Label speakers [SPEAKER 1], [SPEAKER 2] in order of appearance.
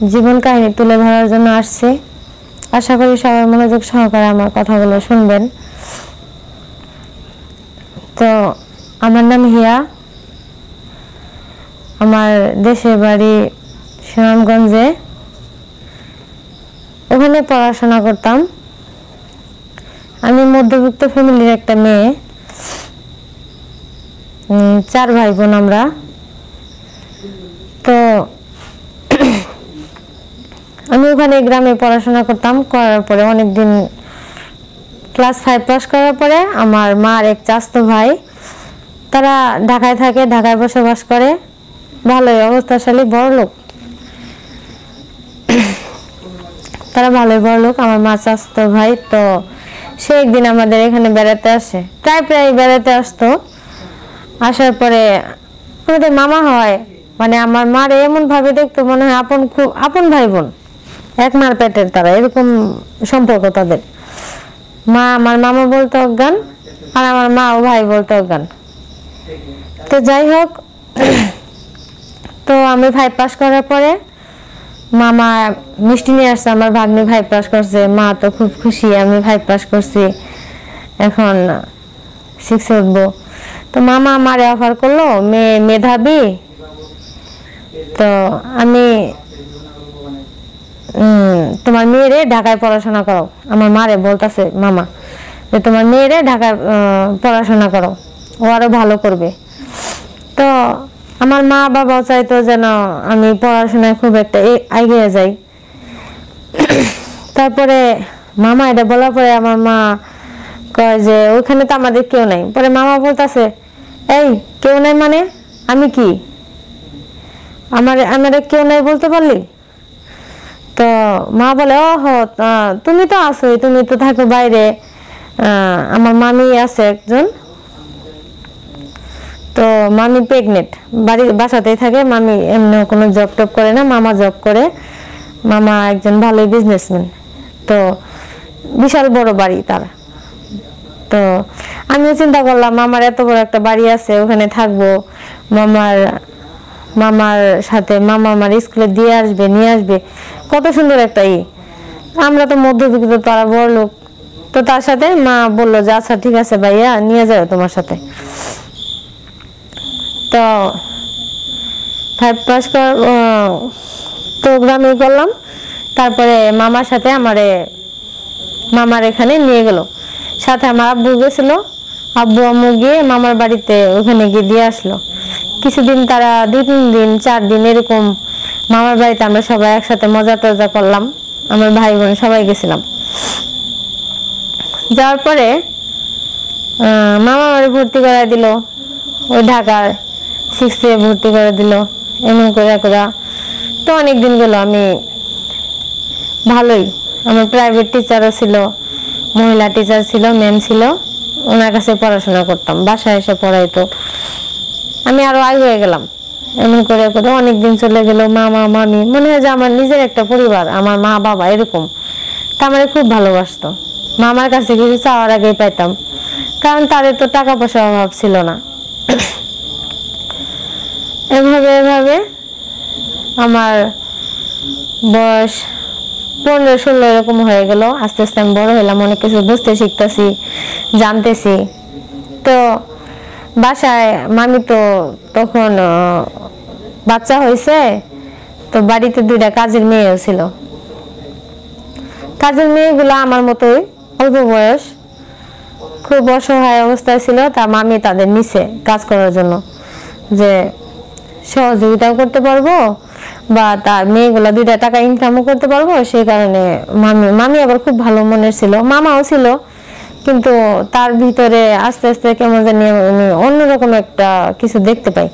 [SPEAKER 1] জীবন কাহিনী তুলে ধরার জন্য আসছি। আশা করি সবাই মনোযোগ সহকারে আমার কথাগুলো শুনবেন। তো আমার নাম হিয়া, আমার দেশের বাড়ি সুনামগঞ্জে। ওখানে পড়াশোনা করতাম। আমি মধ্যবিত্ত ফ্যামিলির একটা মেয়ে, 4 ভাই বোন আমরা। তো আমি ওখানে গ্রামে পড়াশোনা করতাম। করার পরে অনেকদিন ক্লাস 5 পাস করার পরে আমার মার এক চাচাতো ভাই, তারা ঢাকায় থাকে, ঢাকায় বসবাস করে, ভালোই অবস্থাশালী, বড় লোক। তারা ভালোই বড় লোক, আমার মা চাচাতো ভাই। তো সে একদিন আমাদের এখানে বেড়াতে আসে, প্রায় বেড়াতে আসতো। আসার পরে আমাদের মামা হয়, মানে আমার মারে এমন ভাবে দেখতো মনে হয় খুব আপন ভাই বোন, এক মার পেটের তারা, এরকম সম্পর্ক তাদের। মা আমার মামা বলতে অজ্ঞান, আর আমার মা ও ভাই বলতে অজ্ঞান। তো যাই হোক, তো আমি 5 পাস করার পরে মামা মিষ্টি নিয়ে আসছে, আমার ভাগ্নি 5 পাস করছে। মা তো খুব খুশি, আমি 5 পাস করছি, এখন 6 উঠবো। তো মামা আমারে অফার করলো, মেয়ে মেধাবী, তো আমি তোমার মেয়েরে ঢাকায় পড়াশোনা করো। আমার মারে বলতেছে মামা যে তোমার মেয়েরে ঢাকায় পড়াশোনা করো, ও আরো ভালো করবে। তো আমার মা বাবাও চাইতো যেন আমি পড়াশোনায় খুব একটা এগিয়ে যাই। তারপরে মামা এটা বলার পরে আমার মা কয় যে ওইখানে তো আমাদের কেউ নাই। পরে মামা বলতেছে, এই কেউ নাই মানে আমি কি, আমার কেউ নাই বলতে পারলি? তো মা বলে, ওহ তুমি তো আছোই, তুমি তো থাকো বাইরে। আমার মামি আছে একজন, তো মামি প্রেগনেন্ট, বাসাতেই থাকে। মামি এমনি কোনো জব টব করে না, মামা জব করে। মামা একজন ভালোই বিজনেসম্যান, তো বিশাল বড় বাড়ি তার। তো আমিও চিন্তা করলাম মামার এত বড় একটা বাড়ি আছে, ওখানে থাকবো, মামার সাথে মামা আমার স্কুলে দিয়ে আসবে, নিয়ে আসবে, কত সুন্দর একটা আমরা তো মধ্যবিত্ত, তারা বড় লোক। তো তার সাথে মা বললো যে আচ্ছা ঠিক আছে ভাইয়া, নিয়ে যাও তোমার সাথে। তো 5 পাস প্রোগ্রামে করলাম। তারপরে মামার সাথে মামার এখানে নিয়ে গেল, সাথে আমার আব্বু গেছিল। আব্বু আম্মু গিয়ে মামার বাড়িতে ওখানে গিয়ে দিয়ে আসলো। কিছুদিন তারা 2-3 দিন 4 দিন এরকম মামার বাড়িতে আমরা সবাই একসাথে মজা টজা করলাম, আমার ভাই বোন সবাই গেছিলাম। যাওয়ার পরে মামা আমারে ভর্তি করে দিল, ওই ঢাকার 6-এ ভর্তি করে দিল। এমন করে তো অনেকদিন গেল। আমি ভালোই, আমার প্রাইভেট টিচারও ছিল, মহিলা টিচার ছিল, ম্যাম ছিল, ওনার কাছে পড়াশোনা করতাম, বাসায় এসে পড়াইতো। আমি আরো আগে হয়ে গেলাম। এমন করে অনেকদিন চলে গেল। মামা মামি মনে হয় যে আমার নিজের একটা পরিবার, আমার মা বাবা এরকম। তা আমার খুব ভালোবাসতো। মামার কাছে কিছু চাওয়ার আগেই পাইতাম, কারণ তাদের তো টাকা পয়সার অভাব ছিল না। এভাবে আমার বয়স 15-16 এরকম হয়ে গেল। আস্তে আস্তে আমি বড় হলাম, অনেক কিছু বুঝতে শিখতেছি, জানতেছি। তো বাসায় মামি তো তখন বাচ্চা হয়েছে, তো বাড়িতে 2টা কাজের মেয়েও ছিল। কাজের মেয়েগুলো আমার মতোই অল্প বয়স, খুব অসহায় অবস্থায় ছিল। তা মামি তাদের নিচে কাজ করার জন্য, যে সহযোগিতাও করতে পারবো বা তার মেয়েগুলা 2টা টাকা ইনকামও করতে পারবো। সেই কারণে মামি আবার খুব ভালো মনের ছিল, মামাও ছিল, কিন্তু তার ভিতরে আস্তে আস্তে কেমন জানি অন্যরকম একটা কিছু দেখতে পাই।